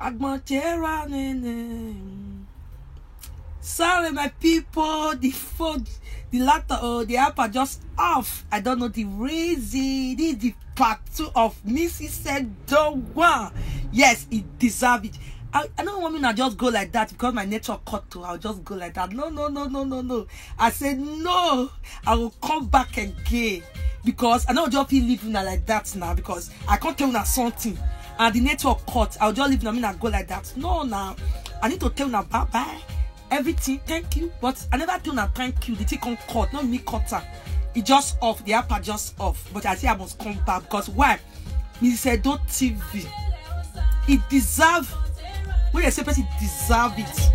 Agmontera nene. Sorry, my people. The phone, the laptop, the app are just off. I don't know the reason. This is the part 2 of Missy Said Don't Want. Yes, it deserves it. I don't want me to just go like that because my network cut to. I'll just go like that. No. I said no. I will come back again because I don't just feel living like that now because I can't tell you something and the network cut. I'll just leave now. Go like that. No, now I need to tell you bye. Everything, thank you, but I never tell you thank you. The thing can't cut, not me cutter. It just off. The app are just off. But I say I must come back because why? Me said don't TV. It deserve. When I say person deserve it.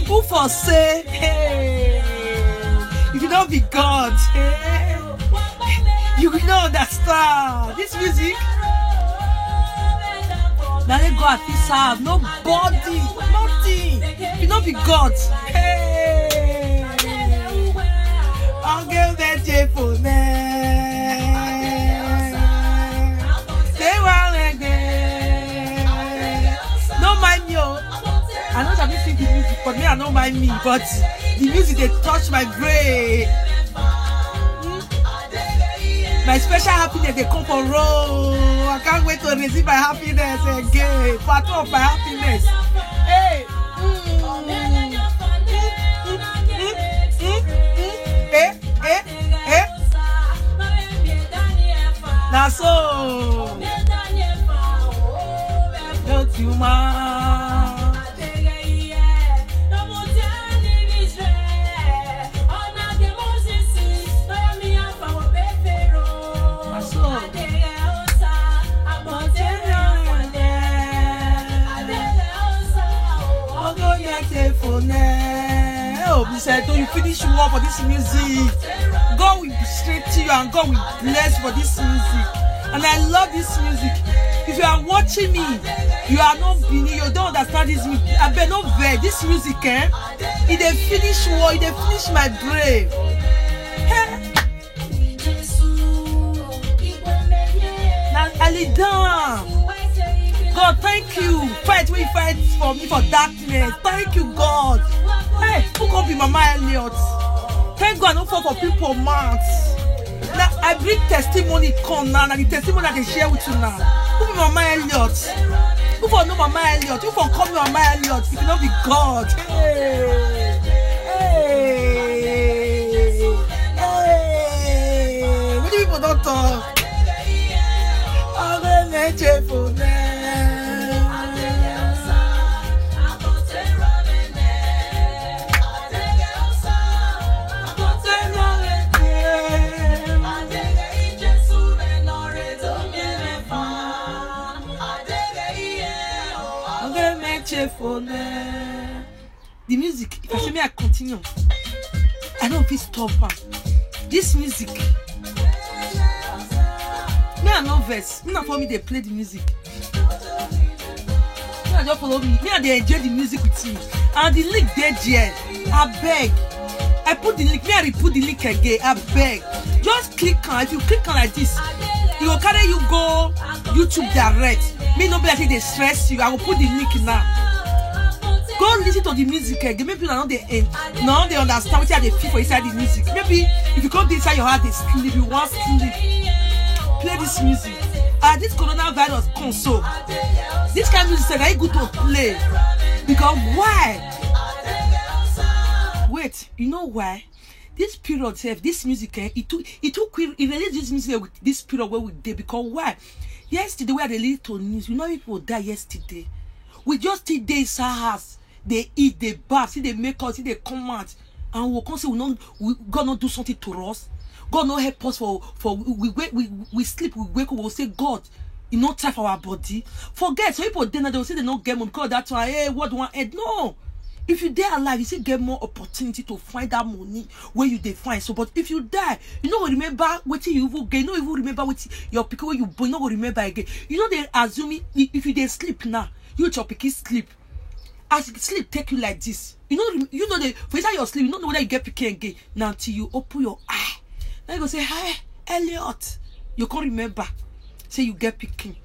Who for say, hey, if you don't be God, hey, you will not understand this music. Now let God be served. Nobody, nothing. You don't be God. Hey, I'll give that J for me. Say one again. Don't mind me. I know that you sing the music, but me, I don't mind me. But the music they touch my brain. My special happiness they come for roll. I can't wait to receive my happiness again. Part of my happiness. Hey. Now so. Don't you mind? Oh, he said, don't you finish war for this music? God will be straight to you and God will bless for this music. And I love this music. If you are watching me, you are not Benin, you don't understand this music. I bet not very. This music, it dey finish war, it dey finish my brain. Now I lay down. God, thank you. Fight when you fight for me for darkness. Thank you, God. Hey, who can be Mama Elliot? Thank God I don't fall for people mouths. Now I bring testimony come now. The testimony I can share with you now. Who be Mama Elliot? Who for know Mama Elliot? Who for call me Mama Elliot? If you don't be God. Hey. What do people don't talk? I'm gonna make you for them. The music, if I say me I continue, I don't feel stop her. This music, me I no verse. Me not for me they play the music. Me I just follow me. Me I they enjoy the music with me. And the link there, I beg. I put the link. Me I put the link again. I beg. Just click on. If you click on like this, it will carry you go YouTube direct. Me no be like they stress you. I will put the link now. Go listen to the music again. Maybe now they understand what they feel for inside the music. Maybe if you come inside your heart, they sleep. You want sleep. Play this music. This coronavirus console. This kind of music is very good to play. Because why? Wait, you know why? this period, this music, it released this music with this period where we did, because why? Yesterday, we had a little news. You know, people died yesterday. We just did days house. They eat, they bath, see they make us, see they come out, and we'll come say God not do something to us. God not help us for we sleep, we wake up, we'll say God, you not time for our body. Forget, so people then they will say they not get money because that's why, hey, what do I want? No. If you die alive, you still get more opportunity to find that money where you define. So, but if you die, you know remember what you even get. You know even remember what your pick where you born. You know remember again. You know they assuming if you dey sleep now, you your picky sleep. As sleep take you like this. You know they for inside your sleep. You don't know whether you get picky again. Now until you open your eye, now you go say, "Hi, Elliot." You can't remember. Say you get picky.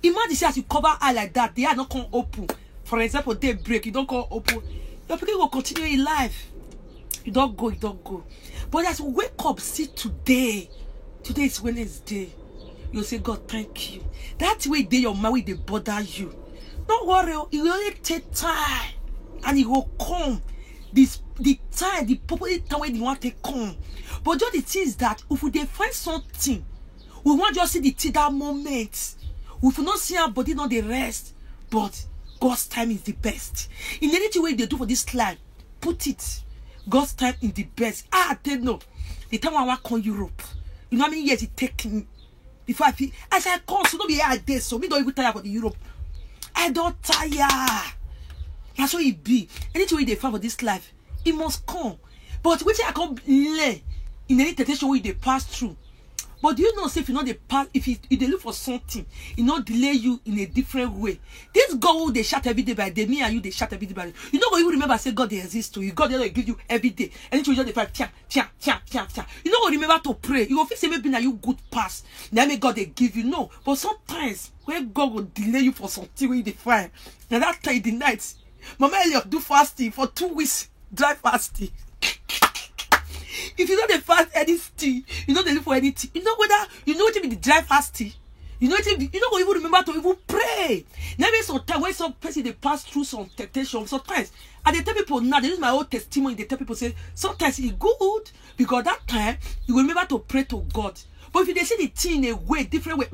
Imagine say as you cover eye like that, they are not gonna open. For example, they break. You don't go open. Your people will continue in life. You don't go. But as we wake up, see today is Wednesday. You'll say, God, thank you. That's where your mind they bother you. Don't worry, it will only take time. And it will come. The proper time when you want to come. But just the thing is that if we find something, we want just see that moment. We will not see our body, not the rest. But God's time is the best. In anything way they do for this life, put it. God's time is the best. I tell no. The time I work on Europe, you know how many years it take me before I feel as I come, so don't be here there. So me don't even tire for the Europe. I don't tire. That's what it be. Anything way they find for this life, it must come. But which I can't learn in any temptation way they pass through. But do you know, say if you know the path, if they look for something, it not delay you in a different way. This God who they shout every day by day, me and you they shout every day by day. You know what you remember say God they exist to you. God they give you every day. And you just the fight, tia. You know what remember to pray. You will feel say maybe now you good pass. Now may God they give you no. But sometimes when God will delay you for something when you find. Now that time the night, Mama Elliot do fasting for 2 weeks, dry fasting. If you know the fast anything, you know they look for anything. You know whether you know what to be the dry fasting. You know what you don't even remember to even pray. Now sometimes when some person they pass through some temptation, sometimes and they tell people now they use my own testimony. They tell people say sometimes it's good because that time you will remember to pray to God. But if they see the thing in a way, different way,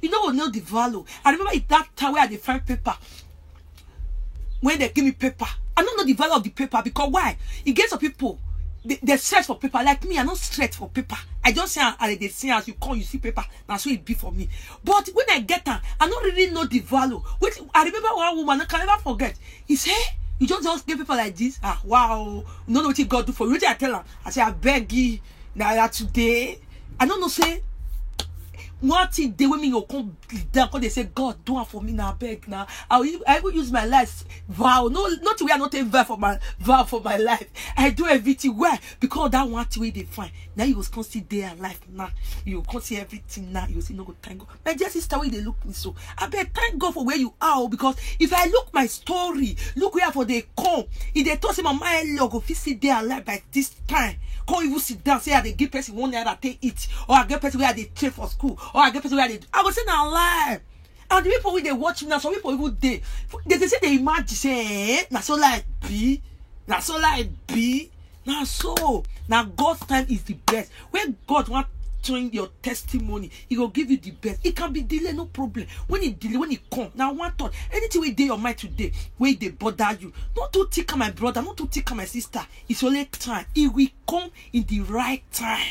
you know the value. I remember it that time where they find paper. When they give me paper, I don't know the value of the paper because why? It gets some people. They search for paper like me. I don't stretch for paper. I just say they say as you come, you see paper. That's what it be for me. But when I get her, I don't really know the value. Which I remember one woman I can never forget. He said, "You just get paper like this. Ah, wow! You don't know what God do for you." Which I tell her, I say, "I beg you now today." I don't know say. One thing they women will come down because they say, God, do it for me now, beg now. I will use my life vow. No, not we are not a vow for my life. I do everything. Why? Because that one way they find. Now you will consider their life now. You will consider everything now. You will say, no, God, thank God. My dear sister, way they look me so. I beg, thank God for where you are. Because if I look my story, look where for they come. If they told my mind, logo, if see their life by this time. Can't even sit down, say I they give person 1 naira they eat, or I get person where they train for school, or I get person where they I will say now lie. And the people when they watch me now, some people even they say they imagine say na so like be, now God's time is the best. When God want showing your testimony, he will give you the best. It can be delayed, no problem. When it delay, when it come, now one thought, anything we do your mind today, where they bother you, not to take my brother, not to take my sister. It's only time. It will come in the right time.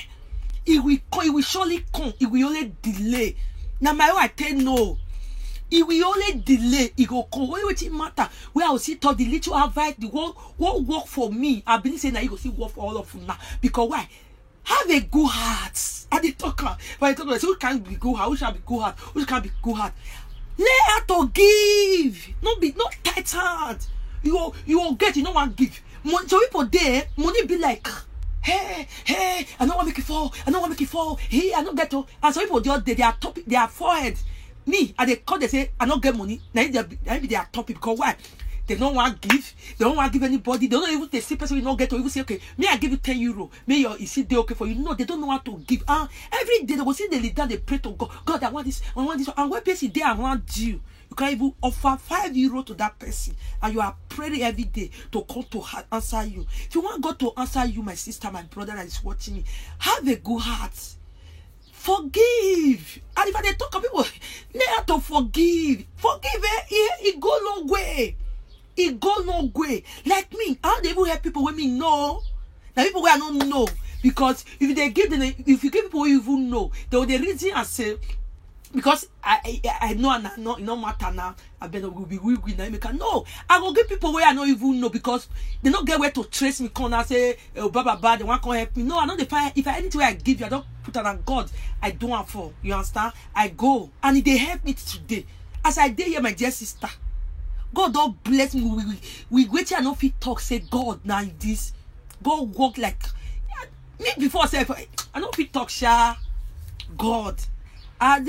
It will come. It will surely come. It will only delay. Now my wife tell no. It will only delay. It will come. What it matter? Where I will see the little advice, the what work for me. I believe say now you will see work for all of you now. Because why? Have a good heart. And they talk about, who can be good heart? Who shall be good heart? Who can be good heart? Lay out to give. Not tight heart. You will get. You don't want to give. So people there, money be like, hey, I don't want to make it fall. Hey, I don't get to. And so people just they are forehead. Me, and they call, they say, I don't get money. Now they are topic because why? They don't want to give. They don't want to give anybody. They don't even they see person will not get to even say, okay, may I give you 10 euro? May your is it okay for you? No, they don't know how to give. Every day they will see the leader, they pray to God. God, I want this, and when person they around you You can even offer €5 to that person, and you are praying every day to come to answer you. If you want God to answer you, my sister, my brother that is watching me, have a good heart. Forgive. And if I talk to people, learn to forgive. Forgive, it go no way. It go no way. Like me, I don't even help people when me know. Now people where I don't know. Because if you give people who even know, they will the reason I say, because I know and I know it no matter now. I better will be weak now. No, I will give people where I don't even know, because they don't get where to trace me. Come and say, oh, blah, they want to help me. No, I know the fire. If anything I give you, I don't put it on God. I don't want for. You understand? I go, and they help me today. As I did here, my dear sister, God don't bless me. We wait till I know if He talk. Say God now this. God walk like me before. I say I know if He talk. Sha God. You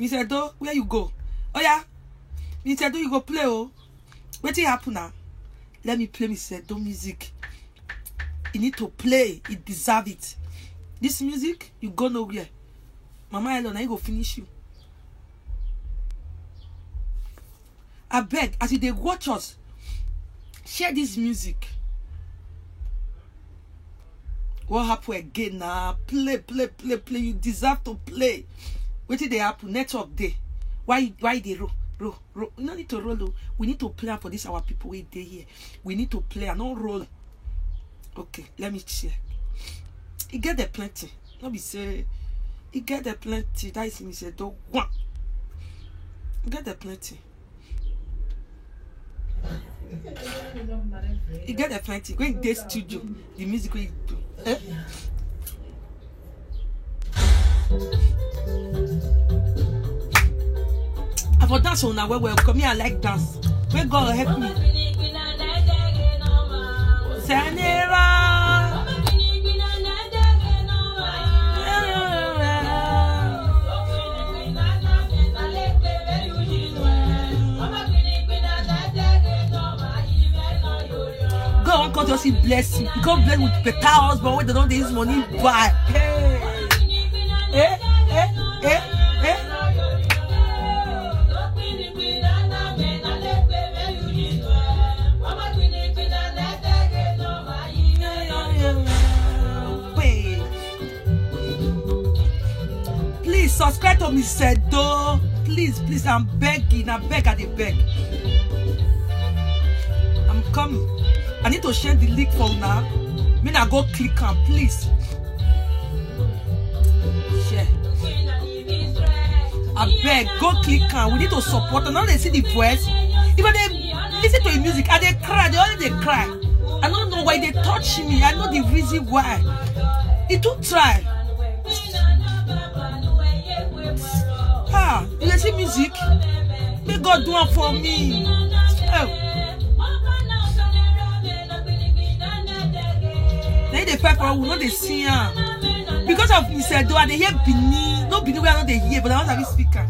said, "Do where you go? Oh yeah." You said, "Do you go play? Oh, what happen now? Let me play." Me said, "Do music. You need to play. It deserve it. This music, you go nowhere. Mama alone, I go finish you. I beg, as you they watch us, share this music. What happen again now? Play. You deserve to play. What did they happen? Network day. Why they roll? We don't need to roll. We need to play for this our people wait day here. We need to play and not roll. Okay, let me share. He get the plenty. Not be say he get the plenty. That is me say don't want. He get the plenty. He get the plenty. Go in the studio. The music will do. I for dance on now. Well, come here. I like dance. Where God help me. Senera. God just bless you. God bless with better husband when they don't use money buy. Please subscribe to Mr. Do. Please, I'm begging. I beg. I'm coming. I need to share the link for now. Me now go click on, please. Share. I beg, go click on. We need to support. And now they see the voice. Even they listen to the music and they cry. They only cry. I don't know why they touch me. I know the reason why. It do try. You see music? May God do it for me. Oh. They pepper will not they see because of Mr. Do they hear Bini, no Bini where I know they hear, but I want to be speaker.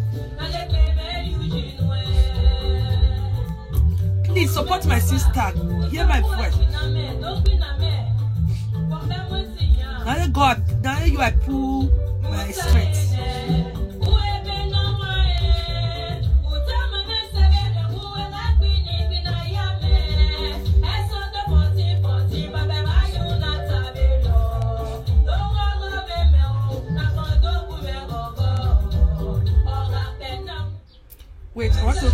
Please support my sister. Hear my voice. Now God, now you I pull my strength. Wait, I want to.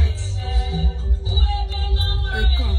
Come,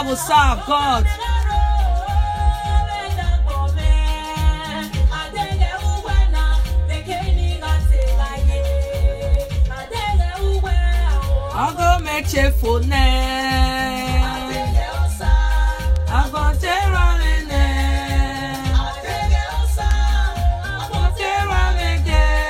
will serve God. I'll go make you for I'll go tear on in there. I'll go tear on again.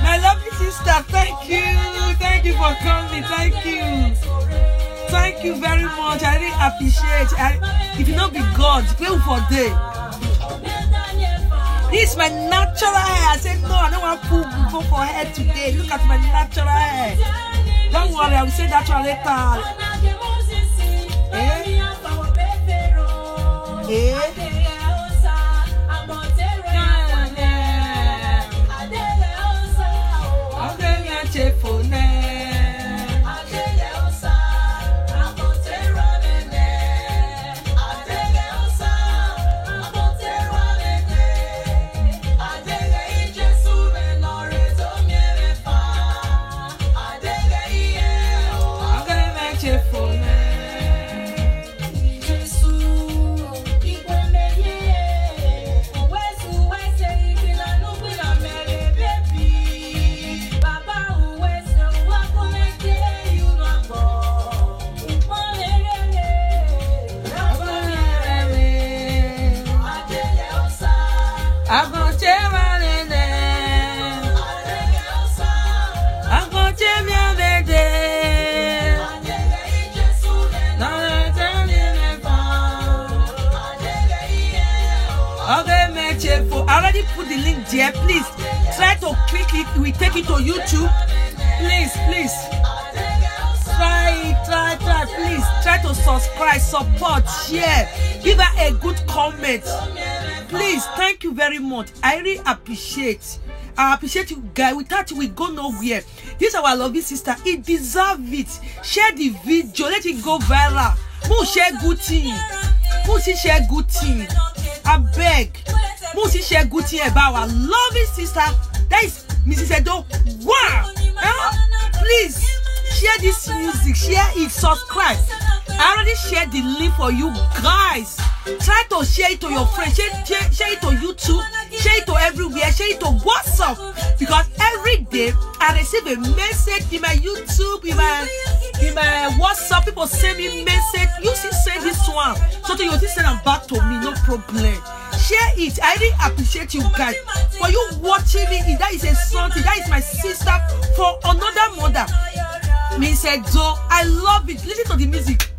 My lovely sister, thank you. Thank you for coming. Thank you. Thank you very much. I really appreciate it. If you not be God, pray for day. This is my natural hair. I said, no, I don't want to go for hair today. Look at my natural hair. Don't worry, I will say that later. I already put the link there. Please try to click it. We take it to YouTube. Please. Please try to subscribe, support, share, give her a good comment. Please, thank you very much. I really appreciate. I appreciate you guys. Without you, we go nowhere. This is our lovely sister. It deserves it. Share the video. Let it go viral. Who share good thing? Who share good thing? I beg. Who share good thing about our lovely sister? That is Mrs. Edo. Wow. Please share this music. Share it. Subscribe. I already shared the link for you guys. Try to share it to your friends. Share it to YouTube. Share it to everywhere. Share it to WhatsApp. Because every day I receive a message in my YouTube, in my WhatsApp. People send me message. You see, send this one. So you just send them back to me. No problem. Share it. I really appreciate you guys for you watching me. That is a something. That is my sister for another mother. Miss Edo, I love it. Listen to the music.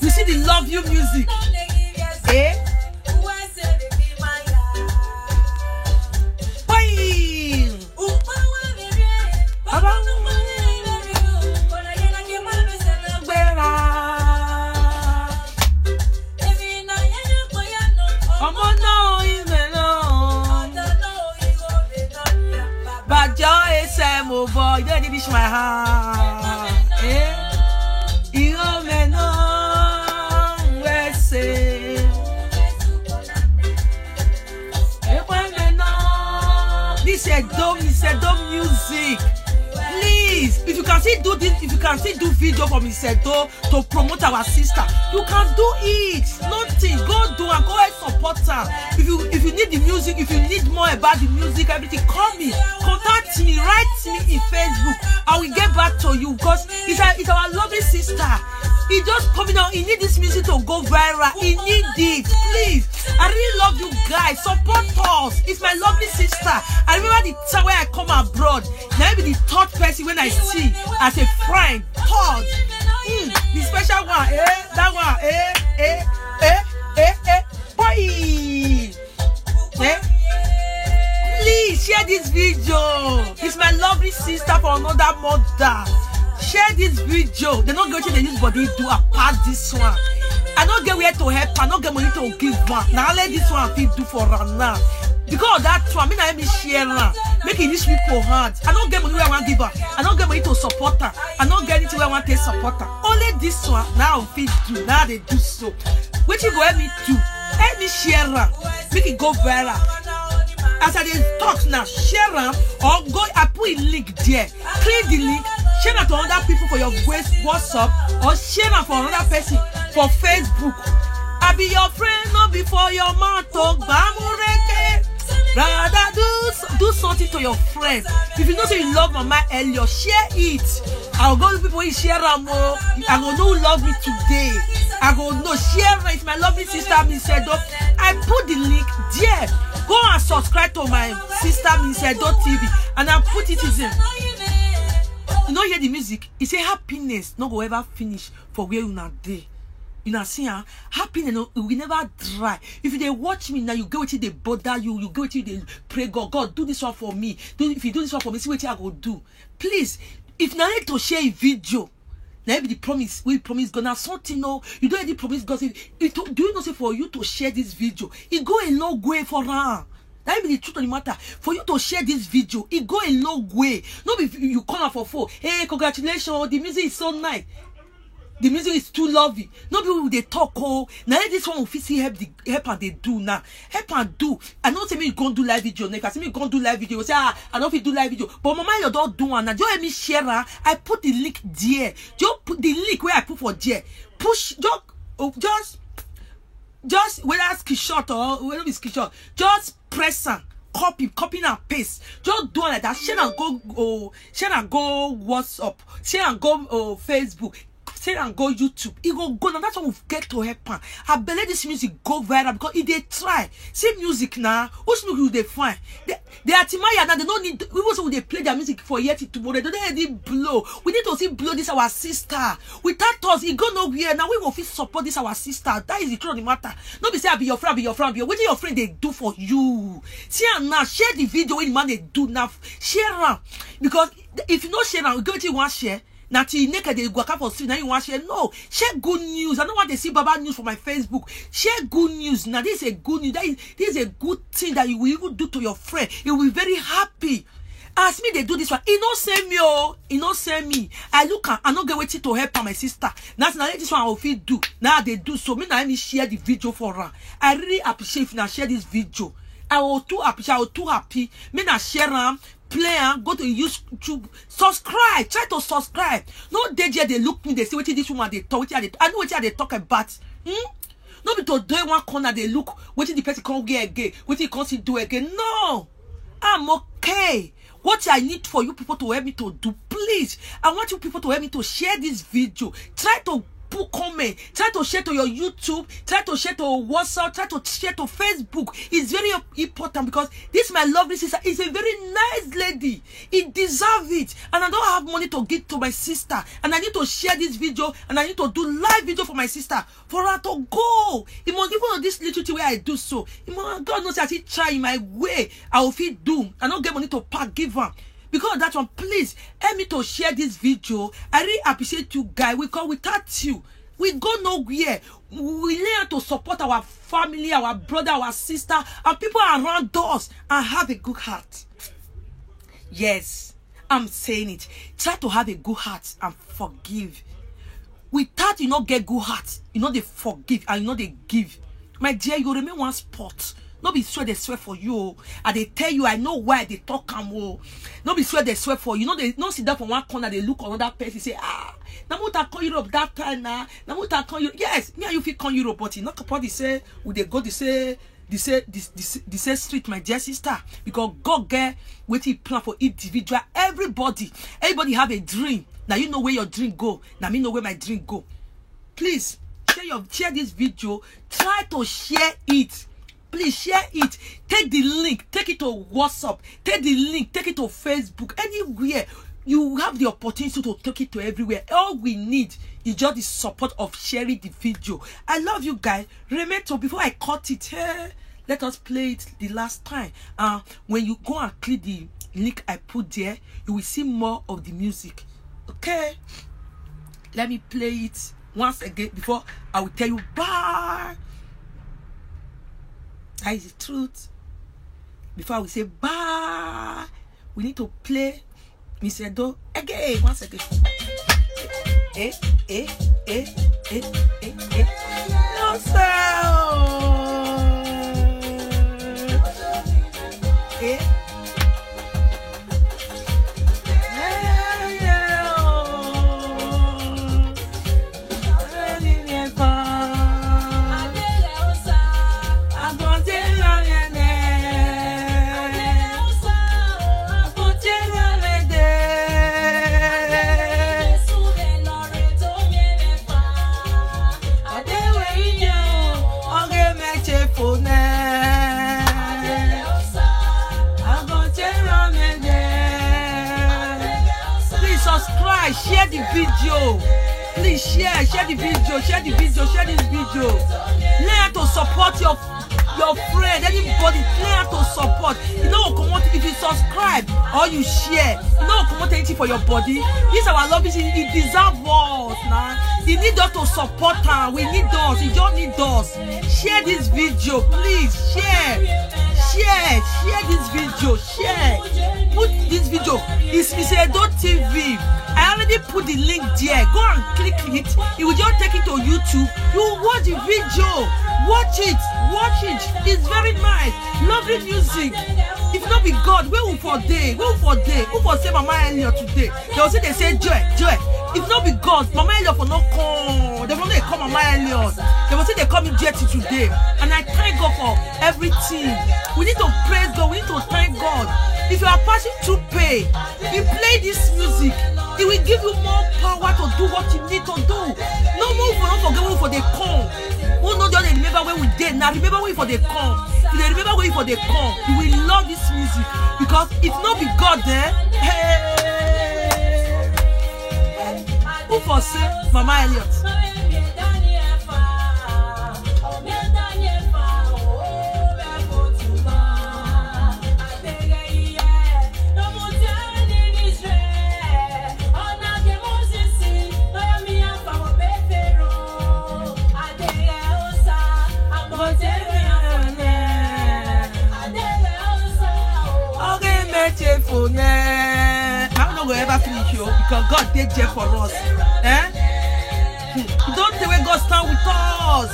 You see the love you music. Oh boy, you don't need this my heart. You may know where say. This is Edo music. Please, if you can still do this, if you can still do video for Miss Edo to promote our sister, you can do it. Nothing. Go do and go ahead support her. If you need the music, if you need more about the music, everything, call me, contact me, write me in Facebook. I will get back to you because it's our lovely sister. He just coming out. He need this music to go viral. He need it. Please. I really love you guys. Support us. It's my lovely sister. I remember the time when I come abroad. Now be the third person when I see as a friend. Third. The special one. That one. Boy. Please share this video. It's my lovely sister for another mother. Share this video. They're not going to use body to pass this one. I don't get where to help. I don't get money to give one. Now let this one feel do for her now. Because of that one, I me share am. Make it reach people hand. I don't get money where I want give her. I don't get money to support her. I don't get anything where I want to support her. Only this one now fit do. Now they do so. Which you go help me do. Help me share am. Make it go viral. As I talk now, share am or go. I put a link there. Click the link. Share it to other people for your WhatsApp or share it for another person for Facebook. I be your friend, not before your mouth talk. Rather do something to your friends. If you know say you love Mama Elliot, share it. I'll go to people who share am. I go know who love me today. I go know share it. My lovely sister Misedo. I put the link there. Go and subscribe to my sister Misedo TV, and I put it in. You know, hear the music. It's a happiness. No go ever finish for where you not there. You know, see, happiness will never dry. If they watch me now, you go to they bother you. You go to they pray God. God, do this one for me. If you do this one for me, see what I go do. Please, if you need to share a video, now the promise we promise God now something. No, you don't any promise God. Do you know say for you to share this video, it go a long way for her. That be the truth of the matter. For you to share this video, it go a long way. No, if you call her for phone, hey, congratulations, the music is so nice. The music is too lovely. No people they talk. Oh, now this one will see help and they do now. Help and do. I don't say me go do live video. Next, I say me go do live video. Say I don't fit do live video. But Mama, you don't do one. Now just let me share. I put the link there. Just put the link where I put for there. Push. Just whether screenshot or whether it's screenshot. Just press and copy and paste. Just do it like that. Share and go WhatsApp. Share and go Facebook. Say and go YouTube. It go now. That's what we get to help her. I believe this music go viral because if they try. See music now. Which music will they find? They are Timaya now. They don't need. We also will they play their music for yet tomorrow. They don't need blow. We need to see blow this our sister. Without us, it go nowhere. Now we will feel support this our sister. That is the truth of the matter. Not be say I be your friend, be your friend, be your. What do your friend they do for you? See and now share the video when man they do now. Share them because if you not share them, we go to one share. Now till naked they go for street. Now you want to share? No, share good news. I don't want to see Baba news for my Facebook. Share good news. Now this is a good news. This is a good thing that you will even do to your friend. You will be very happy. Ask me they do this one. He not send me oh. He not send me. I look at I not get waiting to help my sister. Now this one I will feel do. Now they do so. Me now let me share the video for her. I really appreciate if you now share this video. I will too appreciate. I will too happy. Me now share them. Play and go to YouTube, subscribe, try to subscribe. No day they look me, they say what this woman they talk, I know what they talk about. No be to do one corner they look, what the person can't get again, what he can't do again. No, I'm okay. What I need for you people to help me to do, please. I want you people to help me to share this video. Try to put comment, try to share to your YouTube, try to share to WhatsApp, try to share to Facebook. It's very important because this my lovely sister is a very nice lady. It deserves it, and I don't have money to give to my sister, and I need to share this video, and I need to do live video for my sister for her to go. It must even on this little thing where I do so. God knows I still try in my way. I will feel doomed. I don't get money to pack give her. Because of that one, please help me to share this video. I really appreciate you guys. Because without you, we go nowhere. We learn to support our family, our brother, our sister, and people around us and have a good heart. Yes, I'm saying it. Try to have a good heart and forgive. Without you not get good heart, you know they forgive and you know they give. My dear, you remain one spot. No be swear they swear for you. And they tell you, I know why they talk am. No be swear they swear for you. No, they don't sit down from one corner, they look another person, say, Namuta call Europe that time now. Namuta call Europe. Yes, me and you feel call Europe, but you not kapot they say, would they go, they say street, my dear sister. Because God get what he plan for individual. Everybody have a dream. Now you know where your dream go. Now me know where my dream go. Please, share this video. Try to share it. Please share it. Take the link. Take it to WhatsApp. Take the link. Take it to Facebook. Anywhere. You have the opportunity to take it to everywhere. All we need is just the support of sharing the video. I love you guys. Remember, before I cut it, let us play it the last time. When you go and click the link I put there, you will see more of the music. Okay? Let me play it once again before I will tell you bye. That is the truth. before we say bye, we need to play Mr. Do again. 1 second. No sound. Share the video. Please share the video, share this video. Learn to support your friend, anybody. Learn to support. You know, come on, if you subscribe or you share, you know, come on, anything for your body. This is our love. It deserves us, nah. You need us to support her. We need us. You don't need us. Share this video, please. Share this video. Share. Put this video. It's Mr. Edo TV. I already put the link there. Go and click it. It will just take it to YouTube. You watch the video. Watch it. It's very nice. Lovely music. If not be God, where will for day? Who for say Mama Elliot today? They say joy. If not be God, Mama Elliot for not come. They will not come Mama Elliot. They will say they come in Jetty today. And I thank God for everything. We need to praise God. We need to thank God. If you are passing through pain, you play this music. It will give you more power to do what you need to do. No more for not forget for they come. Who know just remember when we did. Now remember when for they come. If they remember when for they come, you will love this music. Because if not be God there, who for say Mama Elliot? I'm not gonna ever finish you because God did there for us. Don't say when God stand with us.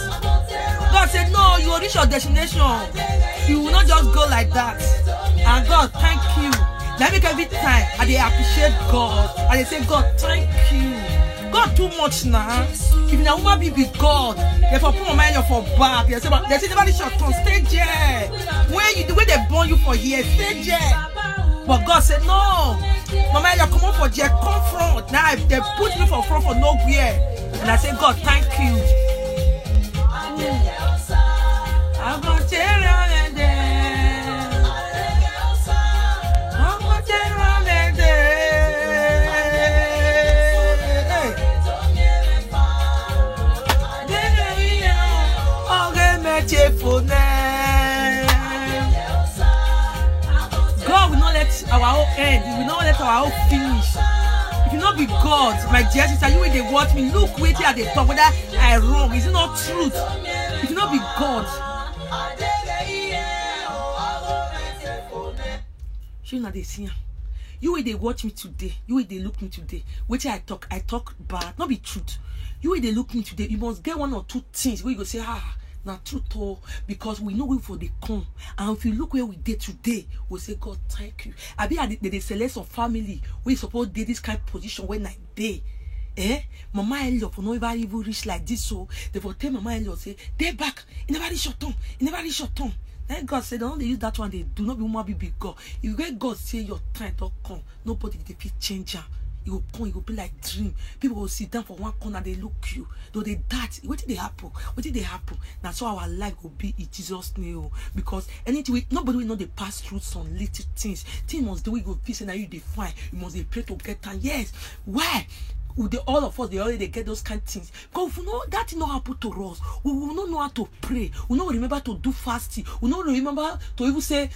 God said, no, you will reach your destination. You will not just go like that. And God, thank you. That make every time and they appreciate God. And they say, God, thank you. God too much now. If you woman be God, they for put my for back. They say never short turn, stay there. The way they born you for here, stay there. But God said, no. Mama, you come up for there, come front. Now they put me for front for nowhere. And I said, God, thank you. I'm gonna tell you there. I'm gonna tell you there. Okay, my telephone. God will not let our own end. He will not let our own finish. If you not be God, my dear sister, you will they watch me. Look, wait here at the top whether I wrong. Is it not truth? If you not be God, you know they see. You will they watch me today. You will they look me today. Wait till I talk bad. Not be truth. You will they look me today. You must get 1 or 2 things where you go say now truth, because we know where for they come. And if you look where we did today, we'll say, God, thank you. I be at the select of family we suppose did this kind of position when I did. Mama Elliot for no ever even reach like this, so they will tell Mama Elliot say, they back, in never reach your tongue. Then God said, don't they use that one, they do not be woman be big God. If you God say your time don't come, nobody they fit change her. You will come, you will be like dream. People will sit down for one corner, they look you. Though they dart, what did they happen? That's how our life will be in Jesus' name. Because anything, nobody will know they pass through some little things. Things must do, we go peace and you define. You must pray to get time. Yes. Why? All of us, they already get those kind of things. Because we know that thing not happen to us. We will not know how to pray. We will not remember to do fasting. We will not remember to even say,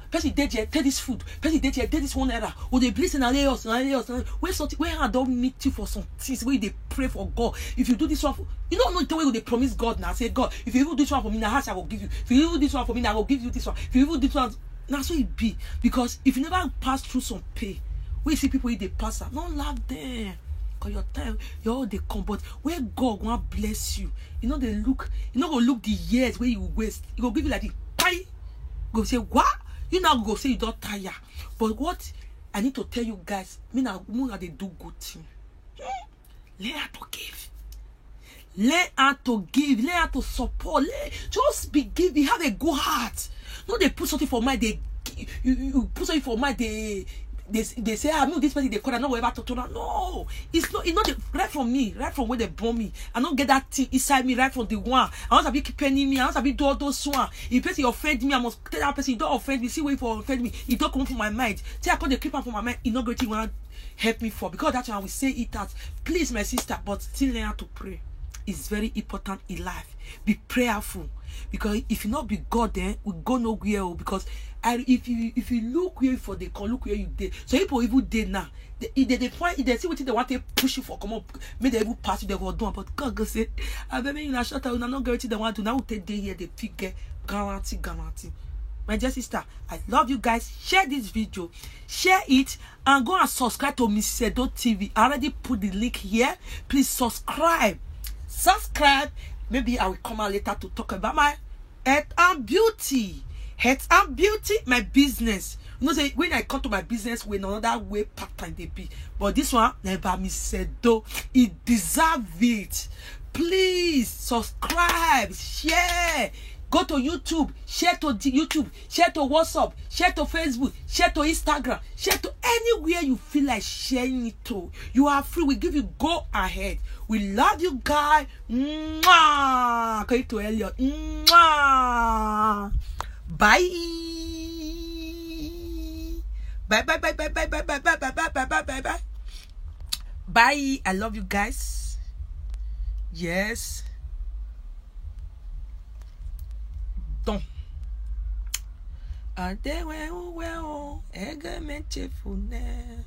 person dead here, take this food. Person dead here, take this one error. Or they bless and allay us. Where I don't meet you for some things, where they pray for God. If you do this one, you don't know the way they promise God now. Say, God, if you do this one for me, now I will give you. If you do this one for me, now I will give you this one. If you do this one, That's what it be. Because if you never pass through some pain, when you see people they pass out, don't laugh them. Because your time, all they come. But where God want bless you, you know they look, you know go look the years where you waste. You go give you like the pie. Go say what? You now go say you don't tire. But what I need to tell you guys, me now they do good thing. Learn how to give. Learn how to give. Learn how to support. Just be giving. Have a good heart. No, they put something for mind. You put something for mind. They say, I know this person they call. I know whatever talk to them. No, it's not. It's not right from me. Right from where they born me. I don't get that thing inside me. Right from the one. I want to be keeping me. I want to be do all those one. If person offend me, I must tell that person. You don't offend me. See where for offend me. It don't come from my mind. Say I call the keeper from my mind. It's not going to help me for, because that's why we say it as please my sister, but still learn how to pray. It's very important in life. Be prayerful, because if you not be God, then we go nowhere. Because if you look where for they can look where you did. So people even did now. They find they see what they want to push you for. Come on, make they even pass you. They will do. But God go say, I bet you not shut up. Not guarantee they want to. Now take day here they figure guarantee. My dear sister, I love you guys. Share this video, share it, and go and subscribe to Mrs. Edo TV. I already put the link here. Please subscribe. Maybe I will come out later to talk about my health and beauty. Health and beauty, my business. You know, say when I come to my business with another way part-time they be. But this one, never Mrs. Edo. It deserves it. Please subscribe, share. Go to YouTube, share to YouTube, share to WhatsApp, share to Facebook, share to Instagram, share to anywhere you feel like sharing it to. You are free. We give you go ahead. We love you guys. Mwah. Call it to Elliot. Mwah. Bye. Bye. Bye. I love you guys. Yes. Don't. Ade we o, ege menche fune.